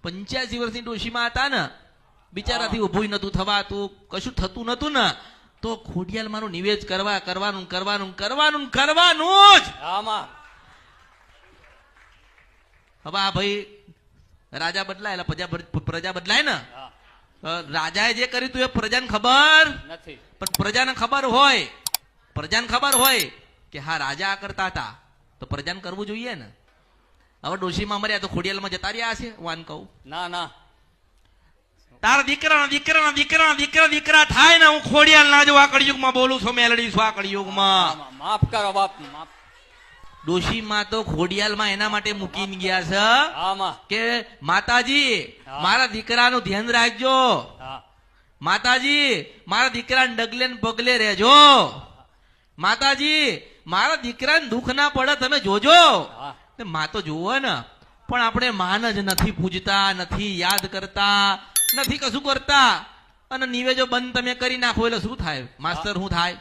85 વર્ષની ડોશીમાં હતા ને, બિચારાથી ઉભું નતું થવાતું, કશું થતું નતું ને, તો ખોડિયાલ મારું નિવેદ કરવાનું જ. હવે આ ભાઈ રાજા બદલાય એટલે પ્રજા બદલાય ને. રાજાએ જે કર્યું તું એ પ્રજાને ખબર નથી, પણ પ્રજાને ખબર હોય કે હા રાજા આ કરતા હતા તો પ્રજાને કરવું જોઈએ ને. હવે ડોશીમાં મર્યા તો ખોડિયાલમાં જતા રહ્યા છે. હું આને કહું ના, તારા દીકરા થાય ને, હું ખોડિયાલ ના જો આ કળિયુગમાં બોલું છું, મેલડી છું આ કળિયુગમાં. માફ કરો બાપ, માફ. ડોશીમાં તો ખોડિયાલમાં એના માટે મૂકીને ગયા છે કે માતાજી મારા દીકરાનું ધ્યાન રાખજો, માતાજી મારા દીકરાને ડગલે ને પગલે રહેજો, માતાજી મારા દીકરાને દુઃખ ના પડે તમે જોજો. માં તો જોવો ને, પણ આપણે માન જ નથી પૂજતા, નથી યાદ કરતા, નથી કશું કરતા, અને નિવેજો બંધ તમે કરી નાખો એટલે શું થાય માસ્તર? શું થાય?